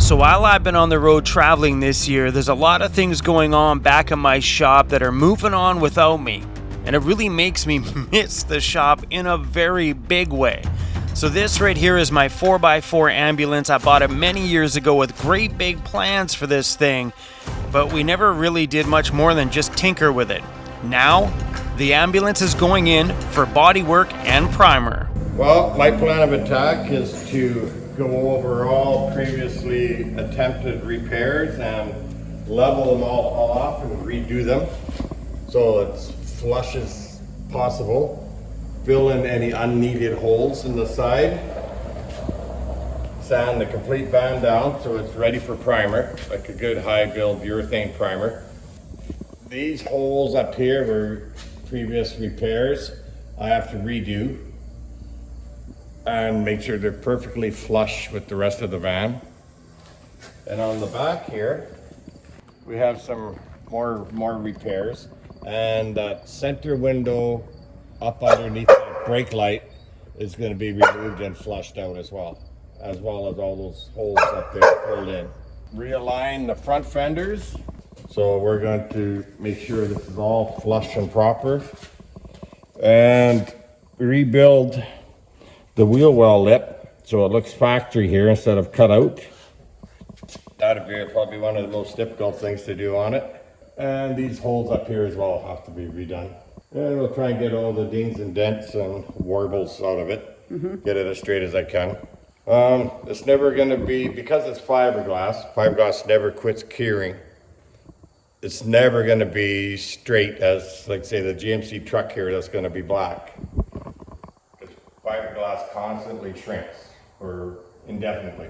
So while I've been on the road traveling this year, there's a lot of things going on back in my shop that are moving on without me. And it really makes me miss the shop in a very big way. So this right here is my 4x4 ambulance. I bought it many years ago with great big plans for this thing, but we never really did much more than just tinker with it. Now, the ambulance is going in for body work and primer. Well, my plan of attack is to go over all previously attempted repairs and level them all off and redo them so it's flush as possible. Fill in any unneeded holes in the side. Sand the complete van down so it's ready for primer, like a good high build urethane primer. These holes up here were previous repairs. I have to redo and make sure they're perfectly flush with the rest of the van. And on the back here, we have some more repairs. And that center window up underneath that brake light is going to be removed and flushed out as well as all those holes up there filled in. Realign the front fenders. So we're going to make sure this is all flush and proper. And rebuild the wheel well lip so it looks factory here instead of cut out. That'd be probably one of the most difficult things to do on it. And these holes up here as well have to be redone. And we'll try and get all the dings and dents and warbles out of it. Get it as straight as I can. It's never going to be, because it's fiberglass never quits curing. It's never going to be straight as, like say, the GMC truck here that's going to be black. Fiberglass constantly shrinks or indefinitely,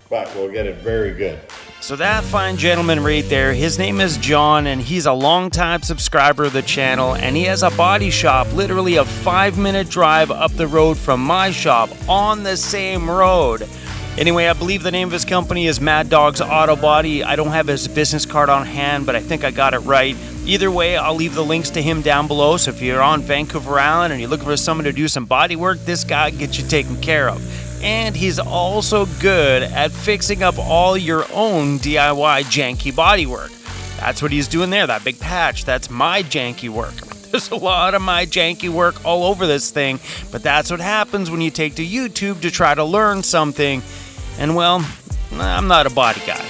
but we'll get it very good. So that fine gentleman right there, his name is John, and he's a longtime subscriber of the channel, and he has a body shop literally a 5-minute drive up the road from my shop on the same road. Anyway, I believe the name of his company is Mad Dog's Auto Body. I don't have his business card on hand, but I think I got it right. Either way, I'll leave the links to him down below, so if you're on Vancouver Island and you're looking for someone to do some body work, this guy gets you taken care of. And he's also good at fixing up all your own DIY janky body work. That's what he's doing there, that big patch. That's my janky work. There's a lot of my janky work all over this thing, but that's what happens when you take to YouTube to try to learn something. And well, I'm not a body guy.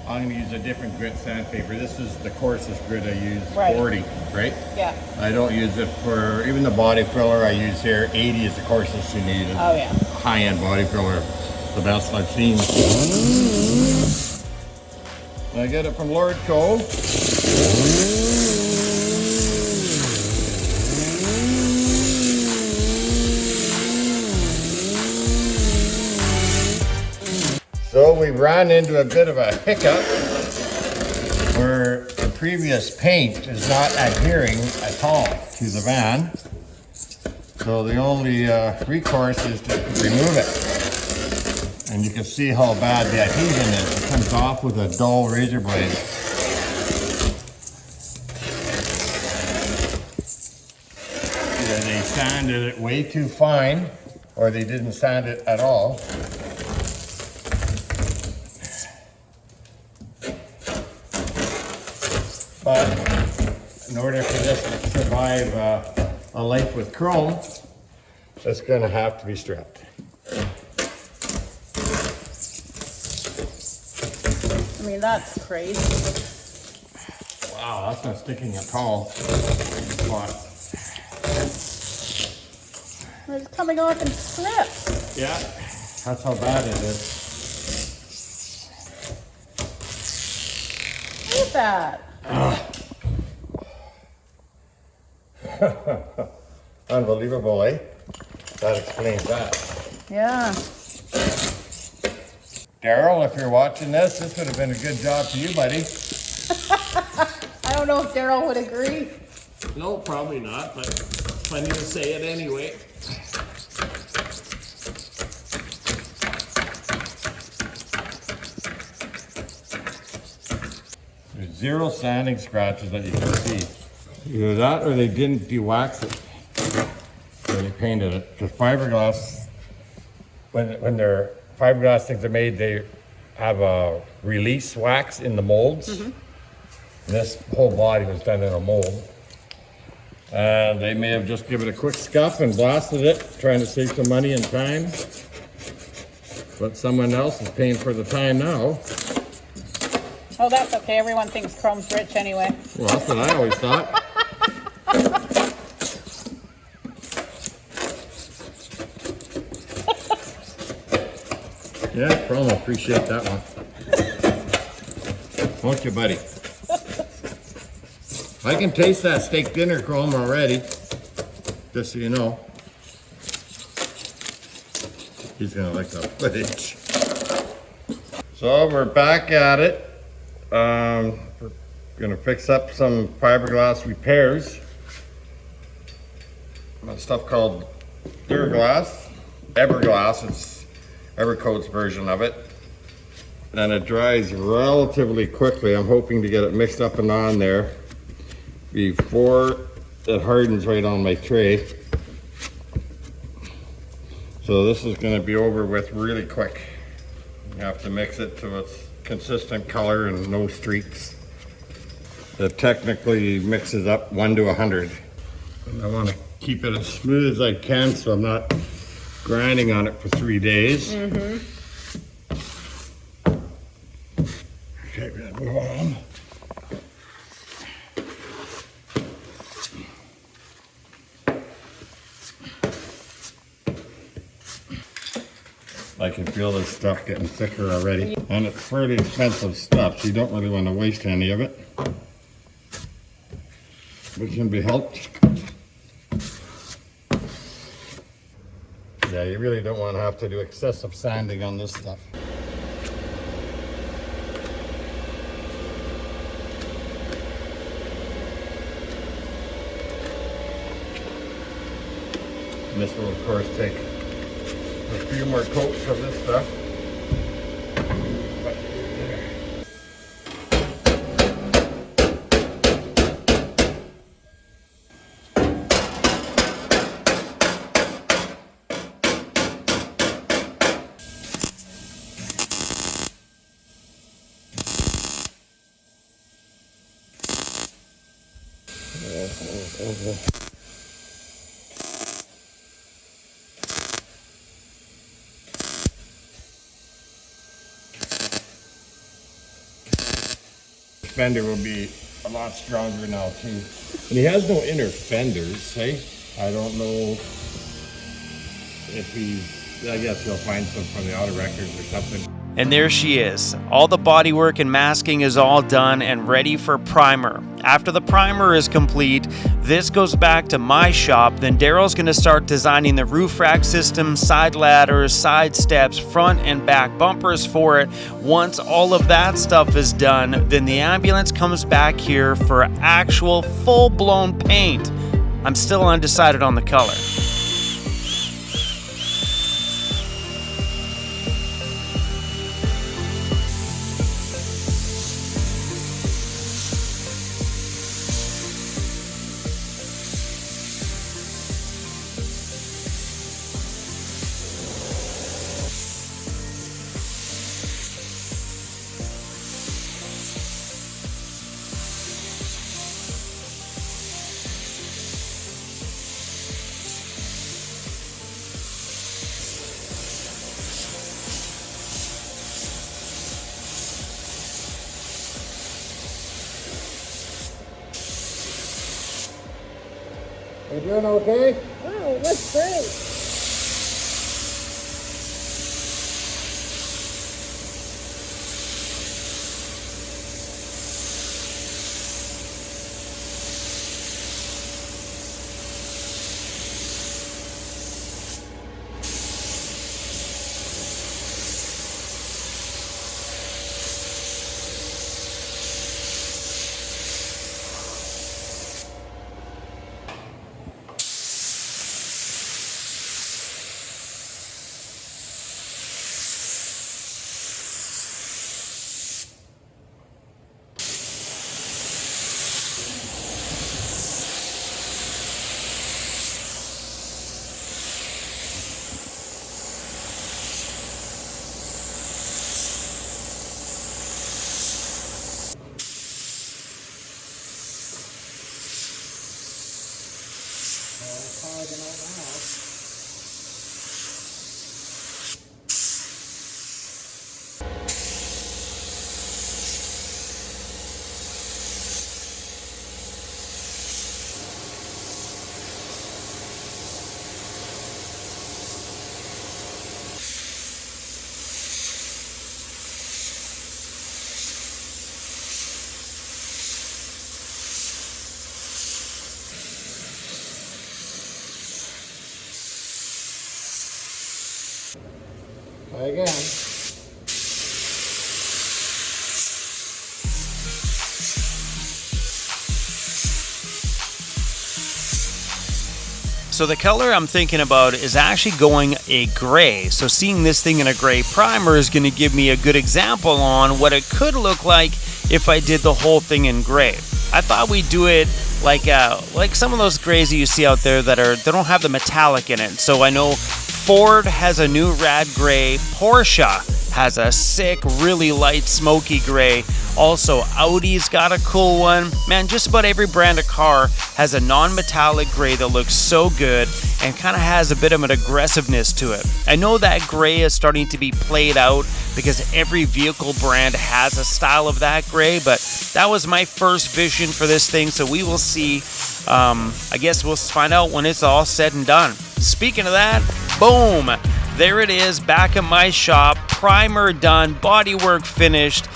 I'm going to use a different grit sandpaper. This is the coarsest grit I use, right. 40, right? Yeah. I don't use it for, even the body filler I use here, 80 is the coarsest you need. Oh yeah. High-end body filler, the best I've seen. I get it from Lord Cove. So we ran into a bit of a hiccup where the previous paint is not adhering at all to the van. So the only recourse is to remove it. And you can see how bad the adhesion is. It comes off with a dull razor blade. Either they sanded it way too fine or they didn't sand it at all. But in order for this to survive a life with chrome, it's going to have to be stripped. I mean, that's crazy. Wow, that's not sticking at all. But It's coming off in strips. yeah, that's how bad it is. Look at that. Unbelievable, eh? That explains that. Yeah. Daryl, if you're watching this would have been a good job for you, buddy. I don't know if Daryl would agree. No, probably not, but funny to say it anyway. There's 0 sanding scratches that you can see. Either that or they didn't de-wax it. So they painted it. Because fiberglass, when their fiberglass things are made, they have a release wax in the molds. And this whole body was done in a mold. And they may have just given it a quick scuff and blasted it, trying to save some money and time. But someone else is paying for the time now. Oh, that's okay. Everyone thinks chrome's rich anyway. Well, that's what I always thought. Yeah, Chrome will appreciate that one. Won't you, buddy? I can taste that steak dinner, Chrome, already. Just so you know. He's gonna like the footage. So we're back at it. We're gonna fix up some fiberglass repairs. That stuff called Duraglass, Everglass. It's Evercoat's version of it, and it dries relatively quickly. I'm hoping to get it mixed up and on there before it hardens right on my tray. So this is going to be over with really quick. You have to mix it to its consistent color and no streaks. It technically mixes up 1 to 100. And I want to keep it as smooth as I can so I'm not grinding on it for 3 days. Okay, we're gonna move on. I can feel this stuff getting thicker already. And it's fairly expensive stuff, so you don't really want to waste any of it. But can be helped. Yeah, you really don't want to have to do excessive sanding on this stuff. And this will, of course, take a few more coats of this stuff. Fender will be a lot stronger now too. And he has no inner fenders, hey? I don't know if he's, I guess you'll find some from the auto records or something. And there she is. All the bodywork and masking is all done and ready for primer. After the primer is complete, this goes back to my shop. Then Daryl's going to start designing the roof rack system, side ladders, side steps, front and back bumpers for it. Once all of that stuff is done, then the ambulance comes back here for actual full-blown paint. I'm still undecided on the color. You doing okay? Oh, it looks great. Try again. So the color I'm thinking about is actually going a gray. So seeing this thing in a gray primer is going to give me a good example on what it could look like if I did the whole thing in gray. I thought we'd do it like some of those grays that you see out there that they don't have the metallic in it. So I know Ford has a new rad gray. Porsche has a sick, really light, smoky gray. Also, Audi's got a cool one. Man, just about every brand of car has a non-metallic gray that looks so good and kind of has a bit of an aggressiveness to it. I know that gray is starting to be played out because every vehicle brand has a style of that gray, but that was my first vision for this thing, so we will see. I guess we'll find out when it's all said and done. Speaking of that, boom! There it is, back at my shop, primer done, bodywork finished,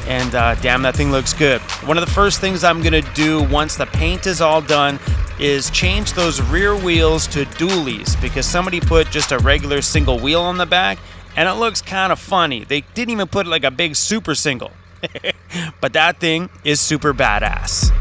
and damn, that thing looks good. One of the first things I'm gonna do once the paint is all done is change those rear wheels to dualies, because somebody put just a regular single wheel on the back, and it looks kind of funny. They didn't even put like a big super single, but that thing is super badass.